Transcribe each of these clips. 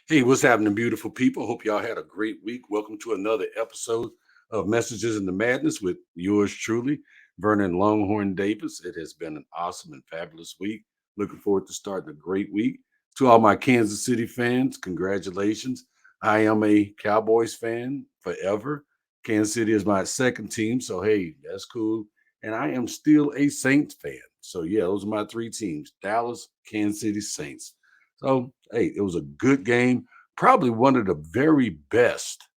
Hey, what's happening, beautiful people? Hope y'all had a great week. Welcome to another episode of Messages in the Madness with yours truly, Vernon Longhorn Davis. It has been an awesome and fabulous week. Looking forward to starting a great week. To all my Kansas City fans, congratulations. I am a Cowboys fan forever. Kansas City is my second team, so hey, that's cool. And I am still a Saints fan. So yeah, those are my three teams: Dallas, Kansas City, Saints. So, hey, it was a good game. Probably one of the very best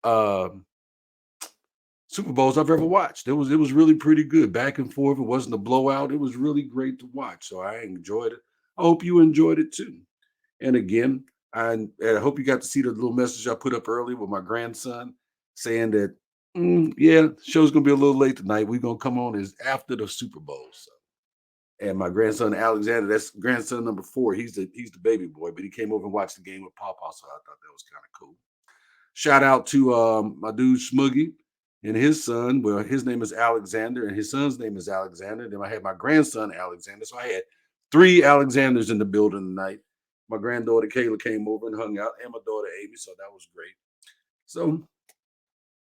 uh, Super Bowls I've ever watched. It was really pretty good, back and forth. It wasn't a blowout. It was really great to watch. So I enjoyed it. I hope you enjoyed it too. And again, I hope you got to see the little message I put up earlier with my grandson saying that, yeah, show's gonna be a little late tonight. We're gonna come on is after the Super Bowl. So and my grandson Alexander, that's grandson number four. He's the baby boy, but he came over and watched the game with Papa, so I thought that was kind of cool. Shout out to my dude Smuggy and his son. Well, his name is Alexander, and his son's name is Alexander. Then I had my grandson Alexander, so I had three Alexanders in the building tonight. My granddaughter Kayla came over and hung out, and my daughter Amy, so that was great. So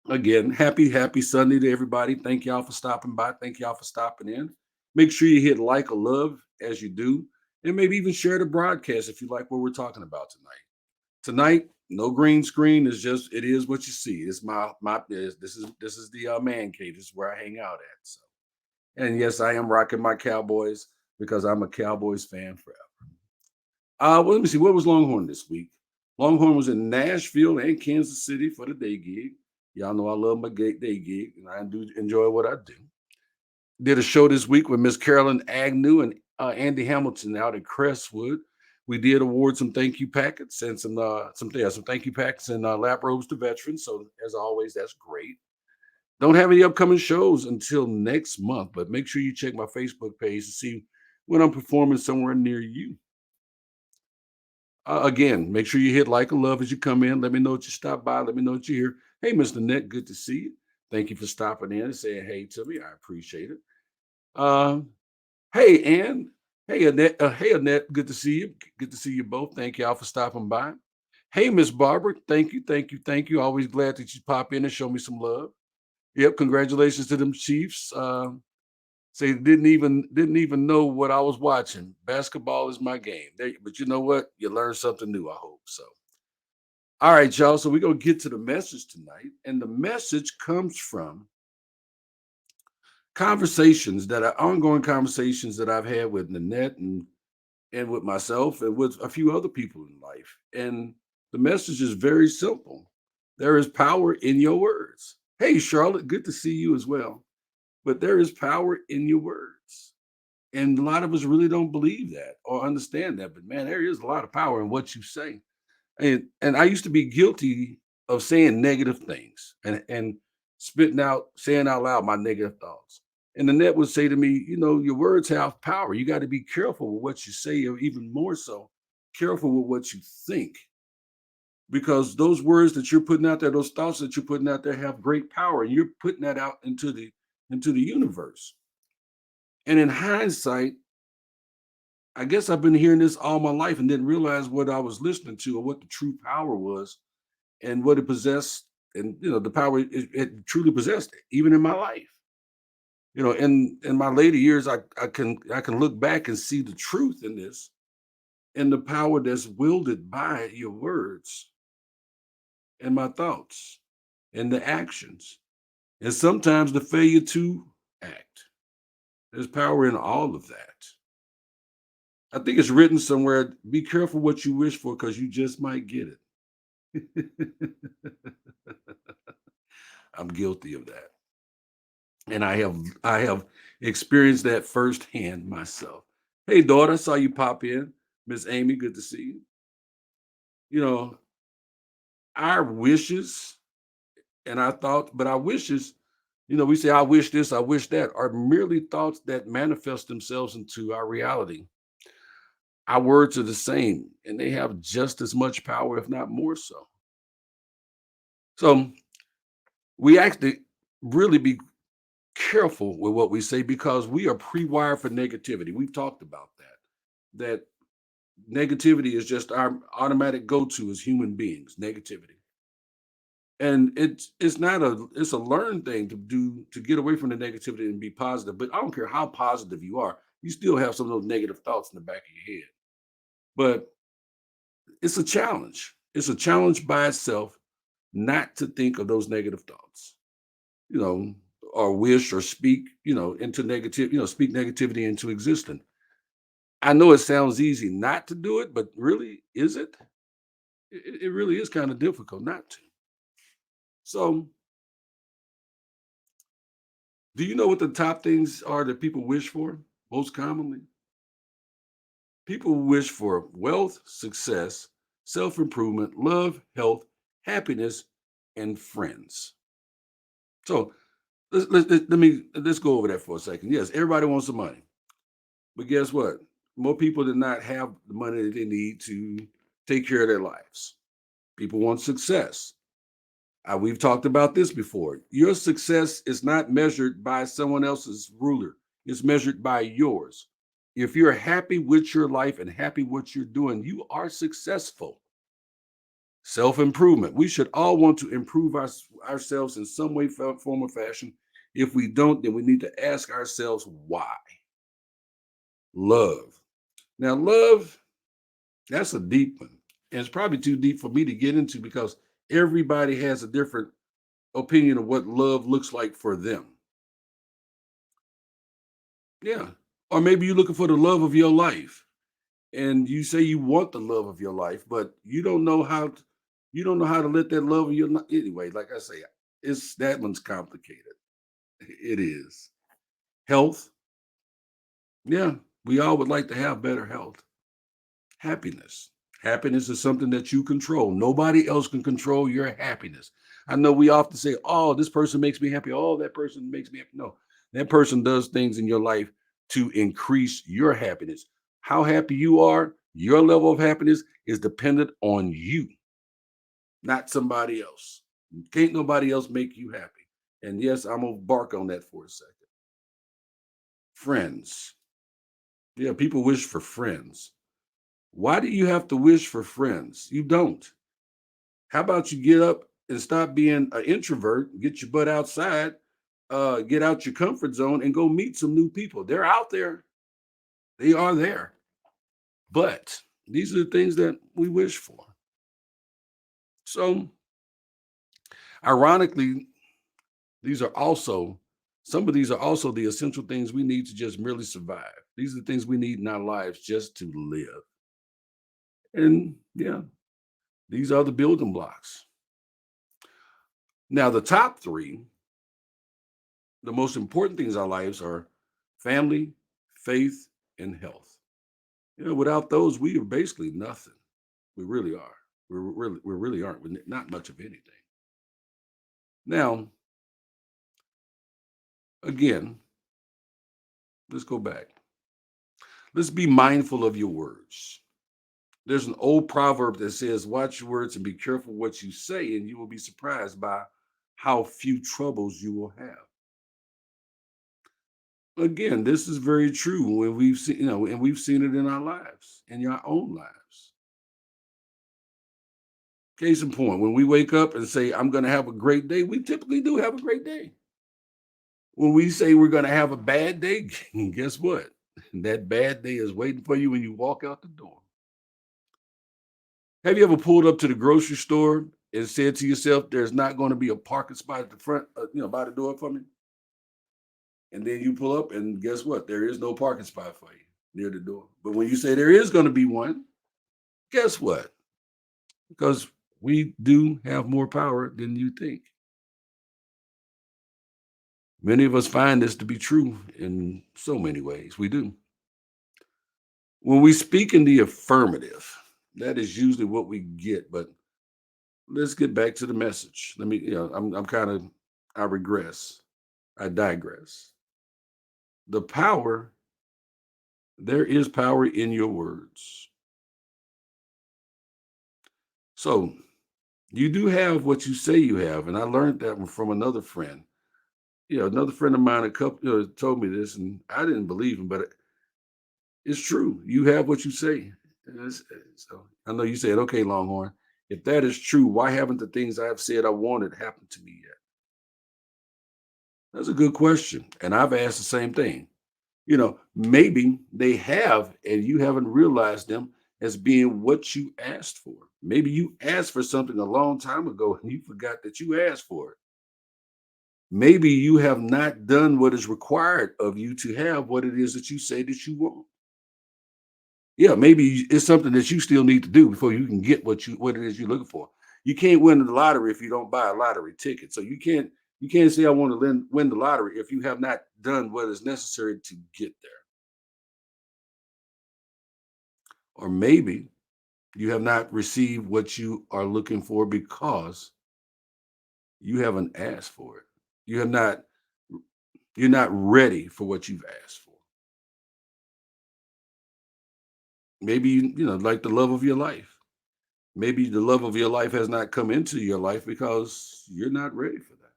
again, happy Sunday to everybody. Thank y'all for stopping by. Thank y'all for stopping in. Make sure you hit like or love as you do, and maybe even share the broadcast if you like what we're talking about tonight. Tonight, no green screen. It's just it is what you see. It's my this is the man cave. This is where I hang out at. So, and yes, I am rocking my Cowboys because I'm a Cowboys fan forever. Well, let me see. What was Longhorn this week? Longhorn was in Nashville and Kansas City for the day gig. Y'all know I love my day gig, and I do enjoy what I do. Did a show this week with Miss Carolyn Agnew and Andy Hamilton out at Crestwood. We did award some thank you packets and some thank you packets and lap robes to veterans. So as always, that's great. Don't have any upcoming shows until next month, but make sure you check my Facebook page to see when I'm performing somewhere near you. Again, make sure you hit like and love as you come in. Let me know what you stop by. Let me know what you hear. Hey, Mr. Net, good to see you. Thank you for stopping in and saying hey to me. I appreciate it. Um, hey, Ann. Hey, Annette. Hey, Annette. Good to see you. Good to see you both. Thank y'all for stopping by. Hey, Miss Barbara. Thank you. Always glad that you pop in and show me some love. Yep. Congratulations to them Chiefs. Say didn't even know what I was watching. Basketball is my game. But you know what? You learned something new. I hope so. All right, y'all. So we're gonna get to the message tonight, and the message comes from conversations that are ongoing conversations that I've had with Nanette and with myself and with a few other people in life. And the message is very simple. There is power in your words. Hey, Charlotte, good to see you as well. But there is power in your words. And a lot of us really don't believe that or understand that. But man, there is a lot of power in what you say. And I used to be guilty of saying negative things and spitting out, saying out loud my negative thoughts. And the net would say to me, your words have power. You got to be careful with what you say, or even more so, careful with what you think. Because those words that you're putting out there, those thoughts that you're putting out there have great power. And you're putting that out into the universe. And in hindsight, I guess I've been hearing this all my life and didn't realize what I was listening to or what the true power was and what it possessed, and the power it truly possessed, even in my life. In my later years, I can look back and see the truth in this and the power that's wielded by your words and my thoughts and the actions, and sometimes the failure to act. There's power in all of that. I think it's written somewhere: be careful what you wish for, because you just might get it. I'm guilty of that. And I have experienced that firsthand myself. Hey, daughter, I saw you pop in. Miss Amy, good to see you. You know, our wishes and our thoughts, but our wishes, we say, I wish this, I wish that, are merely thoughts that manifest themselves into our reality. Our words are the same, and they have just as much power, if not more so. So we actually really be careful with what we say because we are pre-wired for negativity. We've talked about that. That Negativity is just our automatic go-to as human beings. Negativity, and it's not a it's a learned thing to do to get away from the negativity and be positive. But I don't care how positive you are, you still have some of those negative thoughts in the back of your head. But it's a challenge. It's a challenge by itself not to think of those negative thoughts, you know, or wish or speak, into negative, speak negativity into existence. I know it sounds easy not to do it, but really, is it? It really is kind of difficult not to. So, do you know what the top things are that people wish for most commonly? People wish for wealth, success, self improvement, love, health, happiness, and friends. So, let's go over that for a second. Yes, everybody wants some money, but guess what? More people did not have the money that they need to take care of their lives. People want success. We've talked about this before. Your success is not measured by someone else's ruler, it's measured by yours. If you're happy with your life and happy what you're doing, you are successful. Self improvement. We should all want to improve ourselves in some way, form, or fashion. If we don't, then we need to ask ourselves why. Love. Now, love, that's a deep one. And it's probably too deep for me to get into because everybody has a different opinion of what love looks like for them. Yeah. Or maybe you're looking for the love of your life and you say you want the love of your life, but you don't know how to let that love of your life anyway, like I say, it's that one's complicated. It is. Health. Yeah. We all would like to have better health. Happiness. Happiness is something that you control. Nobody else can control your happiness. I know we often say, oh, this person makes me happy. Oh, that person makes me happy. No, that person does things in your life to increase your happiness. How happy you are, your level of happiness is dependent on you, not somebody else. Can't nobody else make you happy. And yes, I'm going to bark on that for a second. Friends. Yeah, people wish for friends. Why do you have to wish for friends? You don't. How about you get up and stop being an introvert, get your butt outside, get out your comfort zone, and go meet some new people? They're out there, they are there. But these are the things that we wish for. So, ironically, these are also some of these are also the essential things we need to just merely survive. These are the things we need in our lives just to live. And yeah, these are the building blocks. Now, the top three, the most important things in our lives are family, faith, and health. Without those, we are basically nothing. We really are. We really aren't. We're not much of anything. Now, again, let's go back. Let's be mindful of your words. There's an old proverb that says, "Watch your words and be careful what you say, and you will be surprised by how few troubles you will have." Again, this is very true when we've seen, and we've seen it in our lives, in our own lives. Case in point, when we wake up and say, "I'm going to have a great day," we typically do have a great day. When we say we're going to have a bad day, guess what? That bad day is waiting for you when you walk out the door. Have you ever pulled up to the grocery store and said to yourself, "There's not going to be a parking spot at the front, by the door for me"? And then you pull up, and guess what? There is no parking spot for you near the door. But when you say there is going to be one, guess what? Because we do have more power than you think. Many of us find this to be true in so many ways. We do. When we speak in the affirmative, that is usually what we get. But let's get back to the message. Let me, I'm kind of, I regress. I digress. The power, there is power in your words. So you do have what you say you have. And I learned that one from another friend. Another friend of mine told me this, and I didn't believe him, but it's true. You have what you say. So I know you said, okay, Longhorn, if that is true, why haven't the things I've said I wanted happened to me yet? That's a good question. And I've asked the same thing. Maybe they have, and you haven't realized them as being what you asked for. Maybe you asked for something a long time ago and you forgot that you asked for it. Maybe you have not done what is required of you to have what it is that you say that you want. Yeah, maybe it's something that you still need to do before you can get what it is you're looking for. You can't win the lottery if you don't buy a lottery ticket. So you can't say I want to win the lottery if you have not done what is necessary to get there. Or maybe you have not received what you are looking for because you haven't asked for it. You have not you're not ready for what you've asked for. Maybe like the love of your life. Maybe the love of your life has not come into your life because you're not ready for that.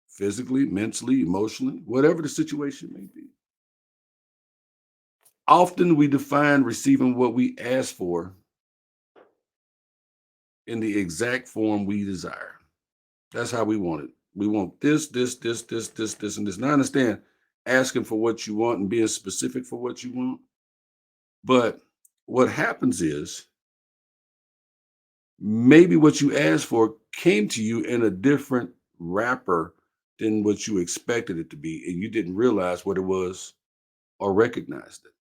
Physically, mentally, emotionally, whatever the situation may be. Often we define receiving what we ask for in the exact form we desire. That's how we want it. We want this, and this. And I understand asking for what you want and being specific for what you want. But what happens is maybe what you asked for came to you in a different wrapper than what you expected it to be, and you didn't realize what it was or recognized it.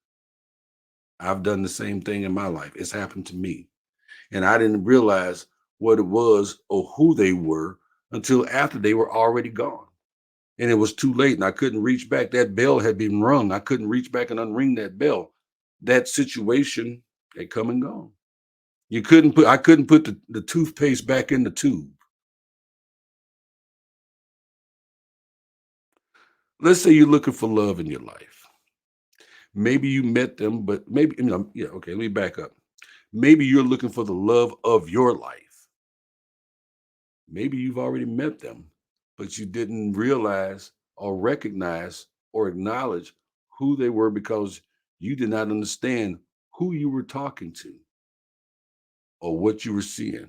I've done the same thing in my life. It's happened to me. And I didn't realize what it was or who they were until after they were already gone. And it was too late and I couldn't reach back. That bell had been rung. I couldn't reach back and unring that bell. That situation had come and gone. I couldn't put the toothpaste back in the tube. Let's say you're looking for love in your life. Maybe you met them, but maybe, yeah, okay, let me back up. Maybe you're looking for the love of your life. Maybe you've already met them, but you didn't realize or recognize or acknowledge who they were because you did not understand who you were talking to or what you were seeing.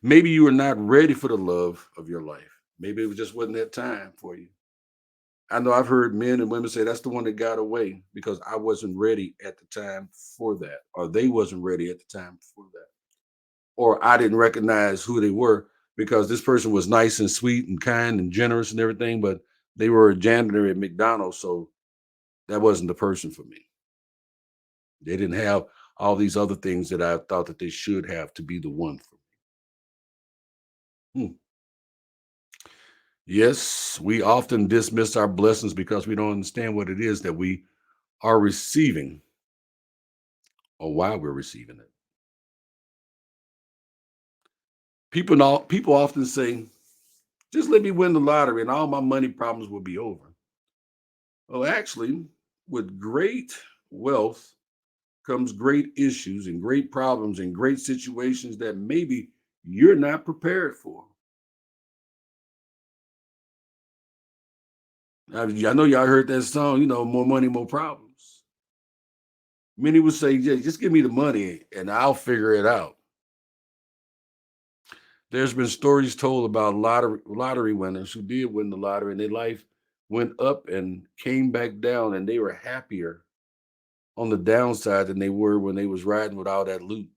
Maybe you were not ready for the love of your life. Maybe it just wasn't that time for you. I know I've heard men and women say that's the one that got away because I wasn't ready at the time for that, or they wasn't ready at the time for that, or I didn't recognize who they were because this person was nice and sweet and kind and generous and everything, but they were a janitor at McDonald's, so that wasn't the person for me. They didn't have all these other things that I thought that they should have to be the one for me. Yes, we often dismiss our blessings because we don't understand what it is that we are receiving or why we're receiving it. People often say, just let me win the lottery and all my money problems will be over. Well, actually, with great wealth comes great issues and great problems and great situations that maybe you're not prepared for. I know y'all heard that song, more money, more problems. Many would say, yeah, just give me the money and I'll figure it out. There's been stories told about lottery winners who did win the lottery and their life went up and came back down and they were happier on the downside than they were when they was riding with all that loot.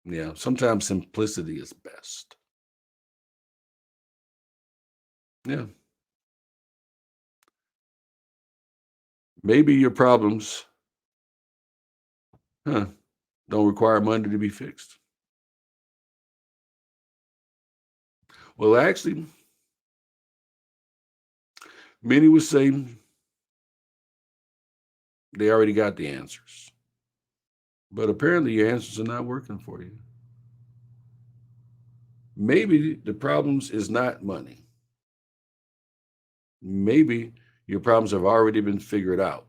Yeah, sometimes simplicity is best. Yeah. Maybe your problems, huh, don't require money to be fixed. Well, actually, many would say they already got the answers. But apparently your answers are not working for you. Maybe the problems is not money. Maybe your problems have already been figured out.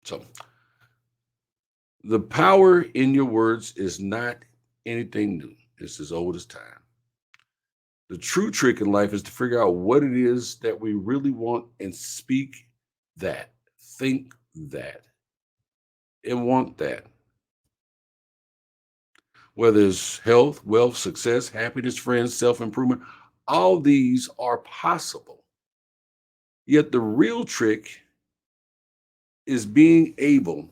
So the power in your words is not anything new. It's as old as time. The true trick in life is to figure out what it is that we really want and speak that, think that, and want that. Whether it's health, wealth, success, happiness, friends, self improvement, all these are possible. Yet the real trick is being able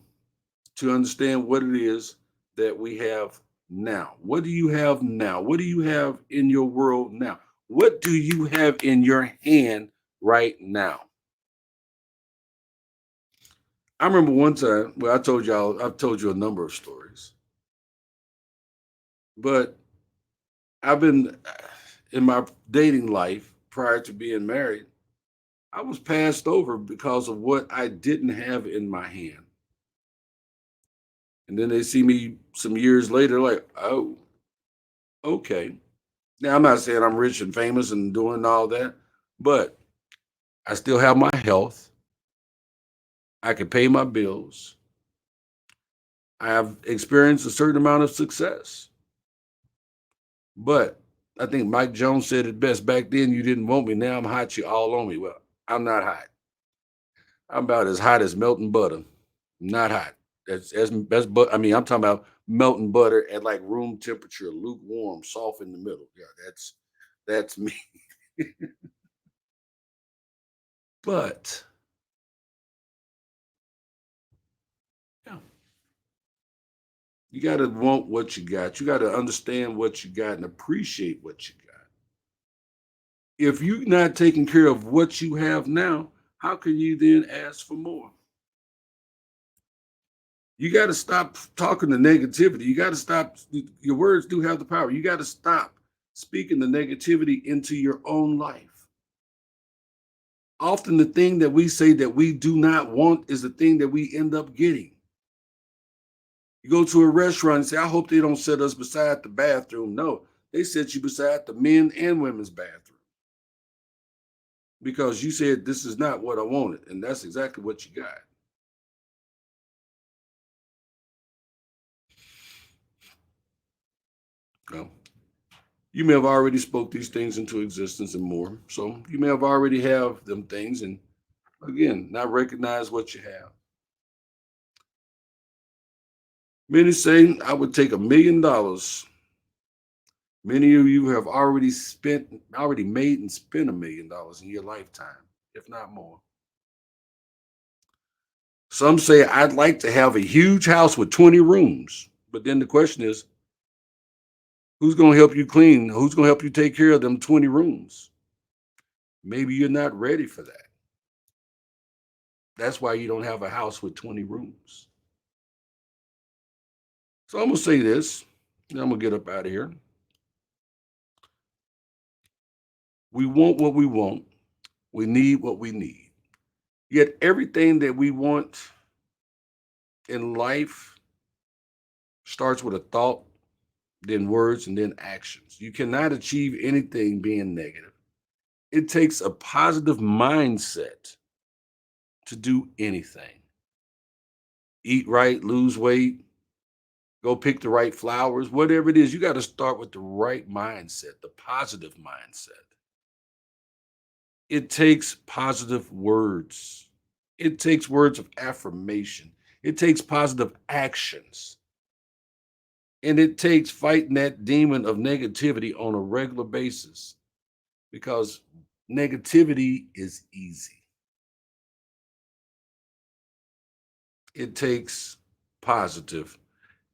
to understand what it is that we have now. What do you have now? What do you have in your world now? What do you have in your hand right now? I remember one time, well, I've told you a number of stories, but I've been in my dating life prior to being married, I was passed over because of what I didn't have in my hand. And then they see me some years later, like, oh, okay. Now, I'm not saying I'm rich and famous and doing all that, but I still have my health. I can pay my bills. I have experienced a certain amount of success. But I think Mike Jones said it best back then, you didn't want me. Now I'm hot, you all on me. Well, I'm not hot. I'm about as hot as melting butter. Not hot. That's but I mean, I'm talking about melting butter at like room temperature, lukewarm, soft in the middle. Yeah, that's me. But yeah, you gotta want what you got. You gotta understand what you got and appreciate what you got. If you're not taking care of what you have now, how can you then ask for more? You got to stop talking the negativity. You got to stop. Your words do have the power. You got to stop speaking the negativity into your own life. Often, the thing that we say that we do not want is the thing that we end up getting. You go to a restaurant and say, I hope they don't set us beside the bathroom. No, they set you beside the men and women's bathroom because you said, this is not what I wanted. And that's exactly what you got. Well, you may have already spoke these things into existence and more. So you may have already have them things and again, not recognize what you have. Many say I would take $1 million. Many of you have already made and spent $1 million in your lifetime, if not more. Some say I'd like to have a huge house with 20 rooms. But then the question is, who's going to help you clean? Who's going to help you take care of them 20 rooms? Maybe you're not ready for that. That's why you don't have a house with 20 rooms. So I'm going to say this, and I'm going to get up out of here. We want what we want. We need what we need. Yet everything that we want in life starts with a thought, then words, and then actions. You cannot achieve anything being negative. It takes a positive mindset to do anything. Eat right, lose weight, go pick the right flowers, whatever it is, you got to start with the right mindset, the positive mindset. It takes positive words. It takes words of affirmation. It takes positive actions. And it takes fighting that demon of negativity on a regular basis because negativity is easy. It takes positive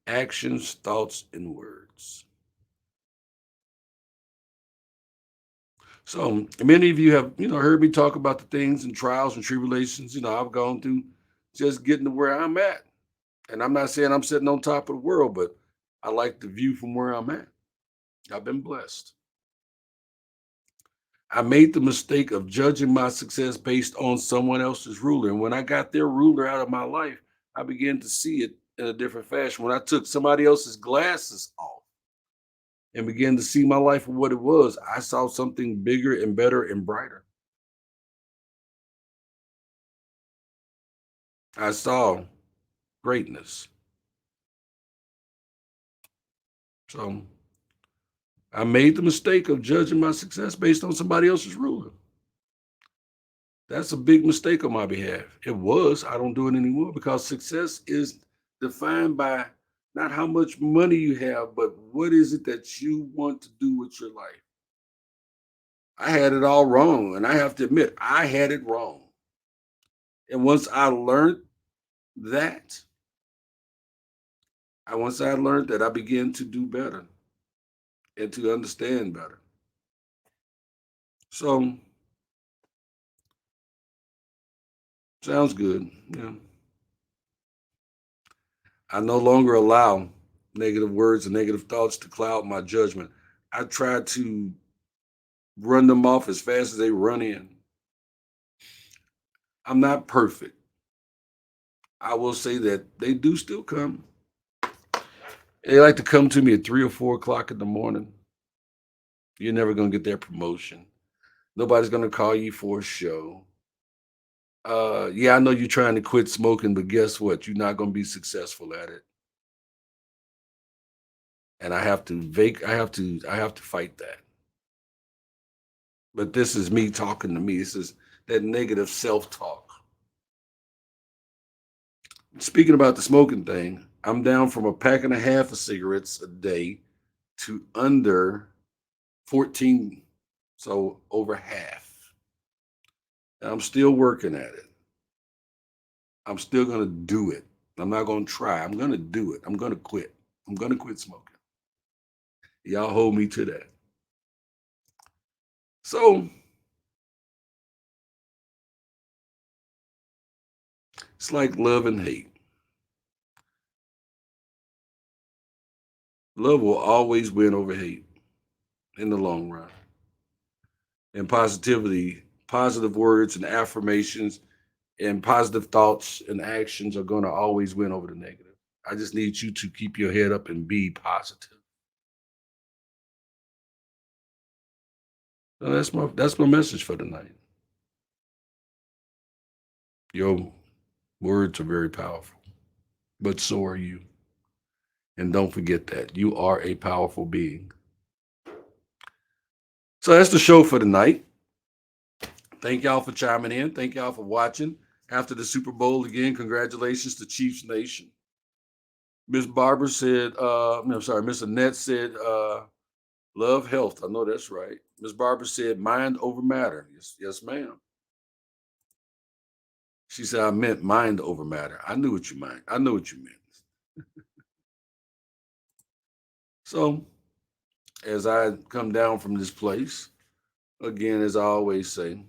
actions, thoughts, and words. So many of you have, heard me talk about the things and trials and tribulations, I've gone through just getting to where I'm at. And I'm not saying I'm sitting on top of the world, but I like the view from where I'm at. I've been blessed. I made the mistake of judging my success based on someone else's ruler. And when I got their ruler out of my life, I began to see it in a different fashion. When I took somebody else's glasses off and began to see my life for what it was, I saw something bigger and better and brighter. I saw greatness. So I made the mistake of judging my success based on somebody else's ruling. That's a big mistake on my behalf. It was. I don't do it anymore because success is defined by not how much money you have, but what is it that you want to do with your life. I had it all wrong, and I have to admit, I had it wrong. And that, once I learned that, I began to do better and to understand better. So, sounds good. Yeah. I no longer allow negative words and negative thoughts to cloud my judgment. I try to run them off as fast as they run in. I'm not perfect. I will say that they do still come. They like to come to me at 3 or 4 o'clock in the morning. You're never going to get that promotion. Nobody's going to call you for a show. Yeah, I know you're trying to quit smoking, but guess what? You're not going to be successful at it. And I have to fight that. But this is me talking to me. This is that negative self-talk. Speaking about the smoking thing, I'm down from a pack and a half of cigarettes a day to under 14, so over half. And I'm still working at it. I'm still going to do it. I'm not going to try. I'm going to do it. I'm going to quit. I'm going to quit smoking. Y'all hold me to that. So it's like love and hate. Love will always win over hate in the long run. And positivity, positive words and affirmations and positive thoughts and actions are going to always win over the negative. I just need you to keep your head up and be positive. So that's my message for tonight. Your words are very powerful, but so are you. And don't forget that you are a powerful being. So that's the show for tonight. Thank y'all for chiming in. Thank y'all for watching. After the Super Bowl again, congratulations to Chiefs Nation. Miss Barber said, I'm sorry, Miss Annette said, love health. I know that's right. Miss Barber said, mind over matter. Yes, yes, ma'am. She said, I meant mind over matter. I knew what you meant. I know what you meant. So, as I come down from this place, again, as I always say,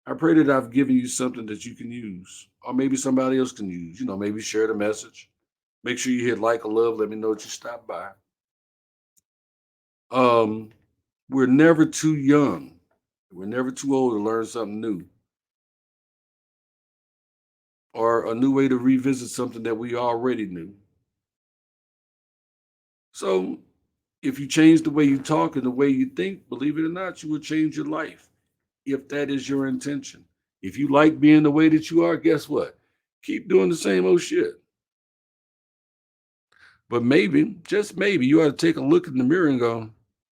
I pray that I've given you something that you can use, or maybe somebody else can use. Maybe share the message. Make sure you hit like or love. Let me know that you stopped by. Um, we're never too young. We're never too old to learn something new or a new way to revisit something that we already knew. So if you change the way you talk and the way you think, believe it or not, you will change your life if that is your intention. If you like being the way that you are, guess what? Keep doing the same old shit. But maybe, just maybe, you ought to take a look in the mirror and go,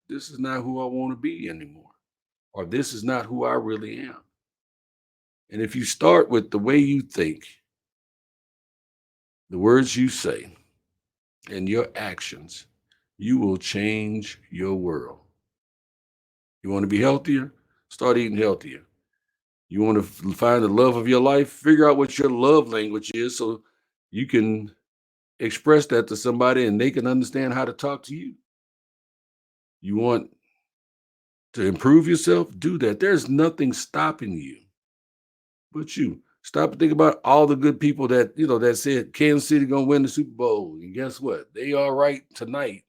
this is not who I want to be anymore. Or this is not who I really am. And if you start with the way you think, the words you say, and your actions, you will change your world. You want to be healthier? Start eating healthier. You want to find the love of your life? Figure out what your love language is so you can express that to somebody and they can understand how to talk to you. You want to improve yourself? Do that. There's nothing stopping you but you. Stop and think about all the good people that said Kansas City gonna win the Super Bowl. And guess what? They are right tonight.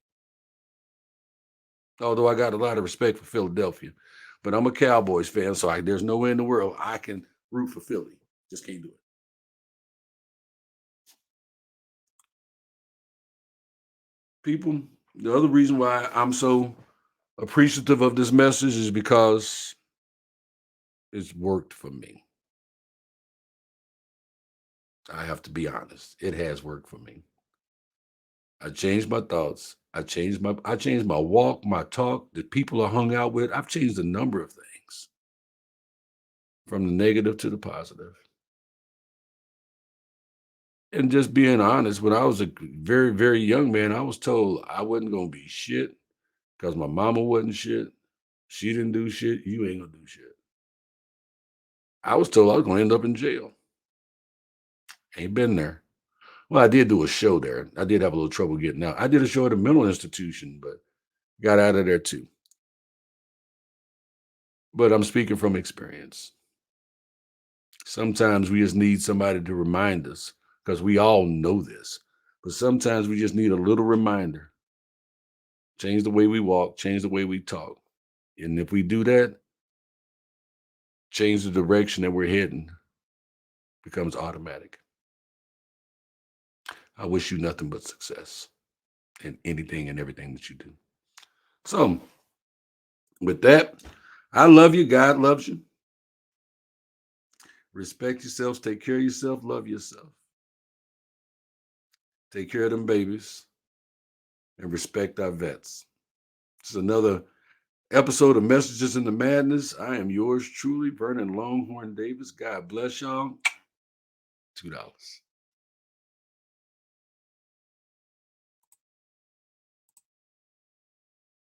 Although I got a lot of respect for Philadelphia. But I'm a Cowboys fan, so there's no way in the world I can root for Philly. Just can't do it. People, the other reason why I'm so appreciative of this message is because it's worked for me. I have to be honest. It has worked for me. I changed my thoughts. I changed my walk, my talk, the people I hung out with. I've changed a number of things from the negative to the positive. And just being honest, when I was a very, very young man, I was told I wasn't gonna be shit because my mama wasn't shit. She didn't do shit. You ain't gonna do shit. I was told I was gonna end up in jail. Ain't been there. Well, I did do a show there. I did have a little trouble getting out. I did a show at a mental institution, but got out of there too. But I'm speaking from experience. Sometimes we just need somebody to remind us because we all know this. But sometimes we just need a little reminder. Change the way we walk, change the way we talk. And if we do that, change the direction that we're heading becomes automatic. I wish you nothing but success in anything and everything that you do. So, with that, I love you. God loves you. Respect yourselves. Take care of yourself. Love yourself. Take care of them babies and respect our vets. This is another episode of Messages in the Madness. I am yours truly, Vernon Longhorn Davis. God bless y'all. $2.